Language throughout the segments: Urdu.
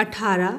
18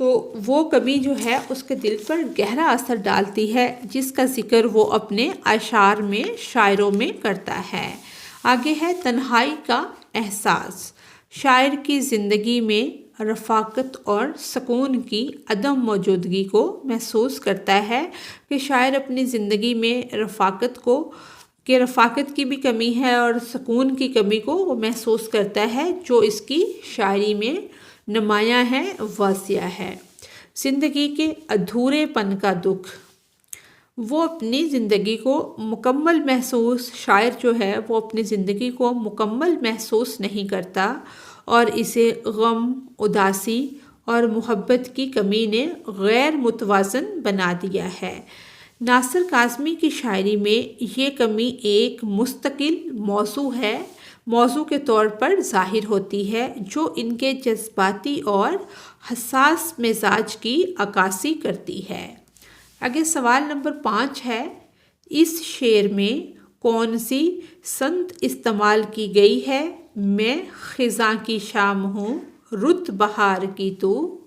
تو وہ کمی جو ہے اس کے دل پر گہرا اثر ڈالتی ہے، جس کا ذکر وہ اپنے اشعار میں، شاعروں میں کرتا ہے۔ آگے ہے تنہائی کا احساس۔ شاعر کی زندگی میں رفاقت اور سکون کی عدم موجودگی کو محسوس کرتا ہے کہ شاعر اپنی زندگی میں رفاقت کی بھی کمی ہے اور سکون کی کمی کو وہ محسوس کرتا ہے، جو اس کی شاعری میں نمایاں ہے، واضح ہے۔ زندگی کے ادھورے پن کا دکھ۔ وہ اپنی زندگی کو شاعر جو ہے وہ اپنی زندگی کو مکمل محسوس نہیں کرتا اور اسے غم، اداسی اور محبت کی کمی نے غیر متوازن بنا دیا ہے۔ ناصر کاظمی کی شاعری میں یہ کمی ایک مستقل موضوع کے طور پر ظاہر ہوتی ہے، جو ان کے جذباتی اور حساس مزاج کی عکاسی کرتی ہے۔ آگے سوال نمبر 5 ہے، اس شعر میں کون سی سنت استعمال کی گئی ہے؟ میں خزاں کی شام ہوں، رت بہار کی تو۔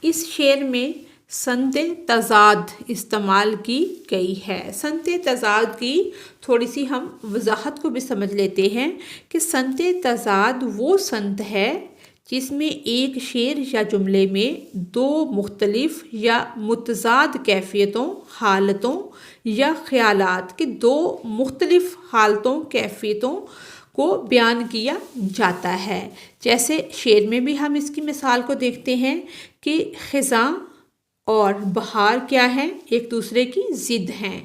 اس شعر میں سنت تضاد استعمال کی گئی ہے۔ سنت تضاد کی تھوڑی سی ہم وضاحت کو بھی سمجھ لیتے ہیں کہ سنت تضاد وہ سنت ہے جس میں ایک شعر یا جملے میں دو مختلف یا متضاد کیفیتوں، حالتوں یا خیالات کے دو مختلف حالتوں، کیفیتوں کو بیان کیا جاتا ہے۔ جیسے شعر میں بھی ہم اس کی مثال کو دیکھتے ہیں کہ خزاں اور بہار کیا ہیں؟ ایک دوسرے کی ضد ہیں۔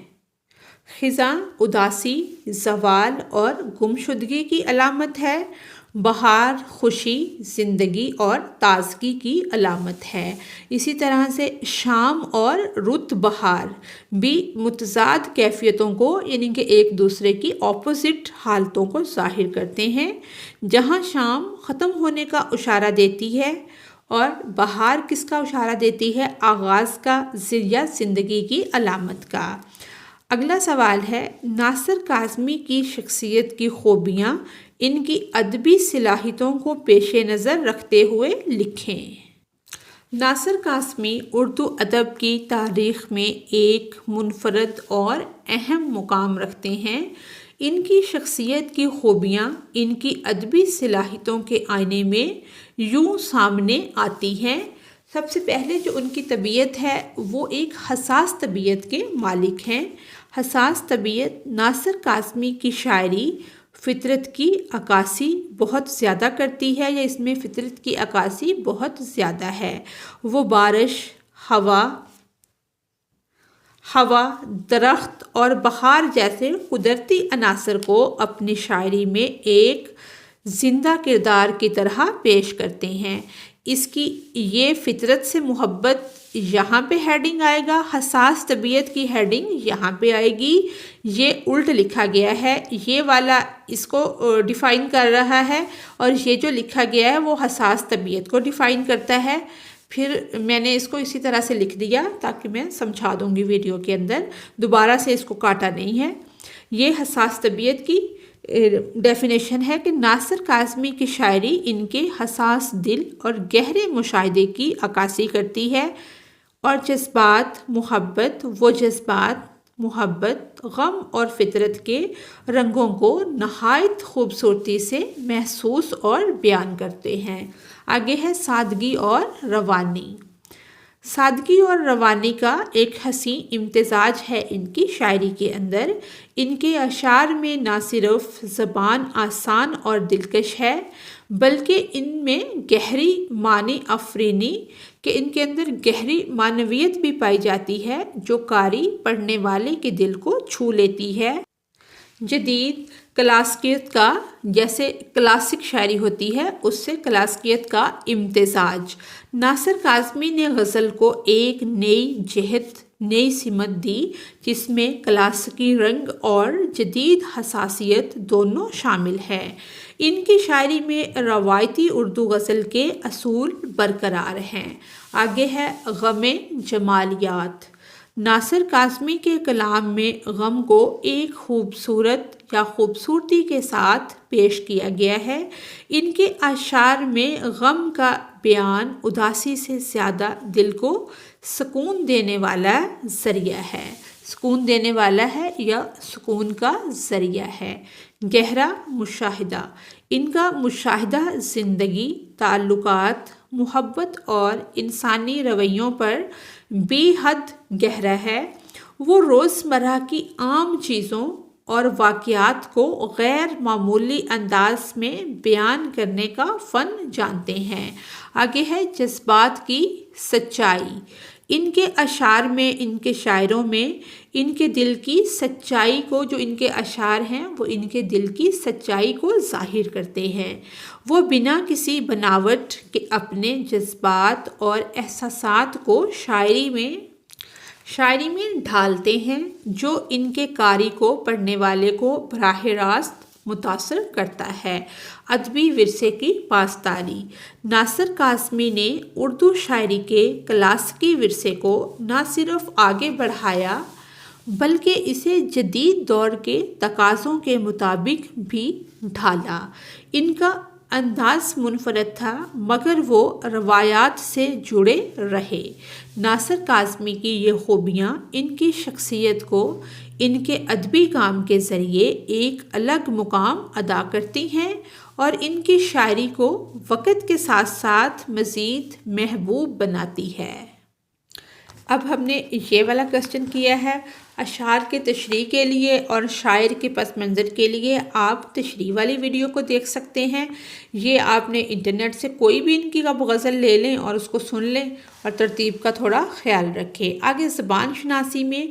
خزاں اداسی، زوال اور گمشدگی کی علامت ہے، بہار خوشی، زندگی اور تازگی کی علامت ہے۔ اسی طرح سے شام اور رت بہار بھی متضاد کیفیتوں کو، یعنی کہ ایک دوسرے کی اپوزٹ حالتوں کو ظاہر کرتے ہیں، جہاں شام ختم ہونے کا اشارہ دیتی ہے اور بہار کس کا اشارہ دیتی ہے؟ آغاز کا یا زندگی کی علامت کا۔ اگلا سوال ہے، ناصر کاظمی کی شخصیت کی خوبیاں ان کی ادبی صلاحیتوں کو پیش نظر رکھتے ہوئے لکھیں۔ ناصر کاظمی اردو ادب کی تاریخ میں ایک منفرد اور اہم مقام رکھتے ہیں۔ ان کی شخصیت کی خوبیاں ان کی ادبی صلاحیتوں کے آئینے میں یوں سامنے آتی ہیں۔ سب سے پہلے جو ان کی طبیعت ہے وہ ایک حساس طبیعت کے مالک ہیں۔ حساس طبیعت۔ ناصر کاظمی کی شاعری فطرت کی عکاسی بہت زیادہ کرتی ہے، یا اس میں فطرت کی عکاسی بہت زیادہ ہے۔ وہ بارش، ہوا، درخت اور بہار جیسے قدرتی عناصر کو اپنی شاعری میں ایک زندہ کردار کی طرح پیش کرتے ہیں۔ اس کی یہ فطرت سے محبت یہاں پہ ہیڈنگ آئے گا، حساس طبیعت کی ہیڈنگ یہاں پہ آئے گی، یہ الٹ لکھا گیا ہے، یہ والا اس کو ڈیفائن کر رہا ہے اور یہ جو لکھا گیا ہے وہ حساس طبیعت کو ڈیفائن کرتا ہے۔ پھر میں نے اس کو اسی طرح سے لکھ دیا تاکہ میں سمجھا دوں گی ویڈیو کے اندر، دوبارہ سے اس کو کاٹا نہیں ہے۔ یہ حساس طبیعت کی ڈیفینیشن ہے کہ ناصر کاظمی کی شاعری ان کے حساس دل اور گہرے مشاہدے کی عکاسی کرتی ہے، اور وہ جذبات محبت، غم اور فطرت کے رنگوں کو نہایت خوبصورتی سے محسوس اور بیان کرتے ہیں۔ آگے ہے سادگی اور روانی۔ سادگی اور روانی کا ایک حسین امتزاج ہے ان کی شاعری کے اندر۔ ان کے اشعار میں نہ صرف زبان آسان اور دلکش ہے، بلکہ ان میں گہری معنی افرینی کہ ان کے اندر گہری معنویت بھی پائی جاتی ہے، جو قاری پڑھنے والے کے دل کو چھو لیتی ہے۔ جدید کلاسیکیت کا، جیسے کلاسک شاعری ہوتی ہے اس سے کلاسیکیت کا امتزاج۔ ناصر کاظمی نے غزل کو ایک نئی جہت، نئی سمت دی، جس میں کلاسیکی رنگ اور جدید حساسیت دونوں شامل ہے۔ ان کی شاعری میں روایتی اردو غزل کے اصول برقرار ہیں۔ آگے ہے غم جمالیات۔ ناصر کاظمی کے کلام میں غم کو ایک خوبصورت یا خوبصورتی کے ساتھ پیش کیا گیا ہے۔ ان کے اشعار میں غم کا بیان اداسی سے زیادہ دل کو سکون دینے والا ذریعہ ہے، سکون دینے والا ہے یا سکون کا ذریعہ ہے۔ گہرا مشاہدہ، ان کا مشاہدہ زندگی، تعلقات، محبت اور انسانی رویوں پر بے حد گہرا ہے۔ وہ روزمرہ کی عام چیزوں اور واقعات کو غیر معمولی انداز میں بیان کرنے کا فن جانتے ہیں۔ آگے ہے جذبات کی سچائی۔ ان کے اشعار میں، ان کے شاعروں میں ان کے دل کی سچائی کو، جو ان کے اشعار ہیں وہ ان کے دل کی سچائی کو ظاہر کرتے ہیں۔ وہ بنا کسی بناوٹ کے اپنے جذبات اور احساسات کو شاعری میں ڈھالتے ہیں، جو ان کے قاری کو، پڑھنے والے کو براہ راست متاثر کرتا ہے۔ ادبی ورثے کی پاسداری۔ ناصر کاظمی نے اردو شاعری کے کلاسیکی ورثے کو نہ صرف آگے بڑھایا بلکہ اسے جدید دور کے تقاضوں کے مطابق بھی ڈھالا۔ ان کا انداز منفرد تھا مگر وہ روایات سے جڑے رہے۔ ناصر کاظمی کی یہ خوبیاں ان کی شخصیت کو ان کے ادبی کام کے ذریعے ایک الگ مقام ادا کرتی ہیں اور ان کی شاعری کو وقت کے ساتھ ساتھ مزید محبوب بناتی ہے۔ اب ہم نے یہ والا کوسچن کیا ہے، اشعار کے تشریح کے لیے اور شاعر کے پس منظر کے لیے آپ تشریح والی ویڈیو کو دیکھ سکتے ہیں۔ یہ آپ نے انٹرنیٹ سے کوئی بھی ان کی غزل لے لیں اور اس کو سن لیں اور ترتیب کا تھوڑا خیال رکھیں۔ آگے زبان شناسی میں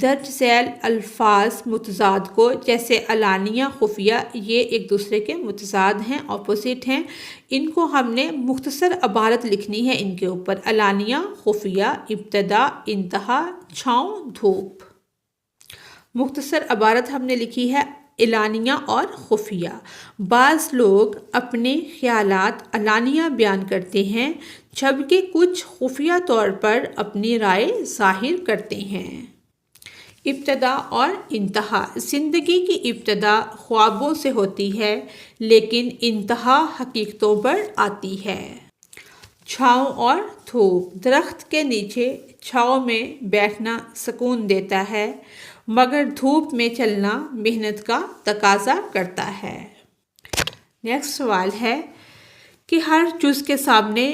درج ذیل الفاظ متضاد کو، جیسے علانیہ، خفیہ، یہ ایک دوسرے کے متضاد ہیں، اپوزٹ ہیں، ان کو ہم نے مختصر عبارت لکھنی ہے ان کے اوپر۔ علانیہ، خفیہ، ابتدا، انتہا، چھاؤں، دھوپ۔ مختصر عبارت ہم نے لکھی ہے علانیہ اور خفیہ۔ بعض لوگ اپنے خیالات علانیہ بیان کرتے ہیں جبکہ کچھ خفیہ طور پر اپنی رائے ظاہر کرتے ہیں۔ ابتدا اور انتہا۔ زندگی کی ابتدا خوابوں سے ہوتی ہے لیکن انتہا حقیقتوں پر آتی ہے۔ چھاؤں اور دھوپ۔ درخت کے نیچے چھاؤں میں بیٹھنا سکون دیتا ہے مگر دھوپ میں چلنا محنت کا تقاضا کرتا ہے۔ نیکسٹ سوال ہے کہ ہر جز کے سامنے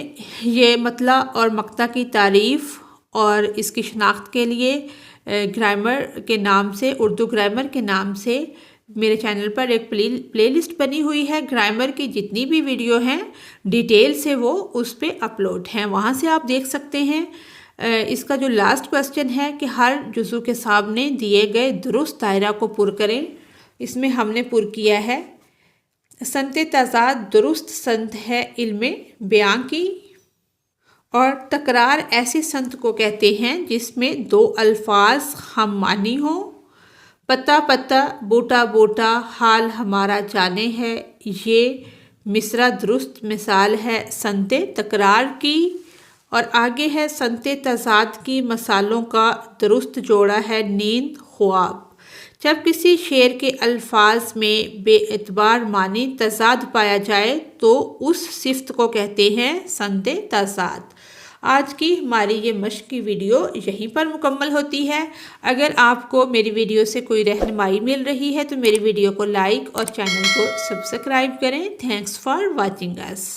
یہ مطلع اور مقطع کی تعریف اور اس کی شناخت کے لیے گرامر کے نام سے، اردو گرامر کے نام سے میرے چینل پر ایک پلے لسٹ بنی ہوئی ہے۔ گرامر کی جتنی بھی ویڈیو ہیں ڈیٹیل سے وہ اس پہ اپلوڈ ہیں، وہاں سے آپ دیکھ سکتے ہیں۔ اس کا جو لاسٹ کوسچن ہے کہ ہر جزو کے سامنے دیے گئے درست دائرہ کو پر کریں، اس میں ہم نے پر کیا ہے سمت تضاد درست سمت ہے علم بیاں کی، اور تکرار ایسی سمت کو کہتے ہیں جس میں دو الفاظ ہم معنی ہوں۔ پتا پتا، بوٹا بوٹا، حال ہمارا جانے ہے، یہ مصرع درست مثال ہے سمت تکرار کی۔ اور آگے ہے سمت تضاد کی مثالوں کا درست جوڑا ہے نیند، خواب۔ جب کسی شعر کے الفاظ میں بے اعتبار معنی تضاد پایا جائے تو اس صفت کو کہتے ہیں سمت تضاد۔ آج کی ہماری یہ مشق کی ویڈیو یہیں پر مکمل ہوتی ہے۔ اگر آپ کو میری ویڈیو سے کوئی رہنمائی مل رہی ہے تو میری ویڈیو کو لائک اور چینل کو سبسکرائب کریں۔ Thanks for watching us.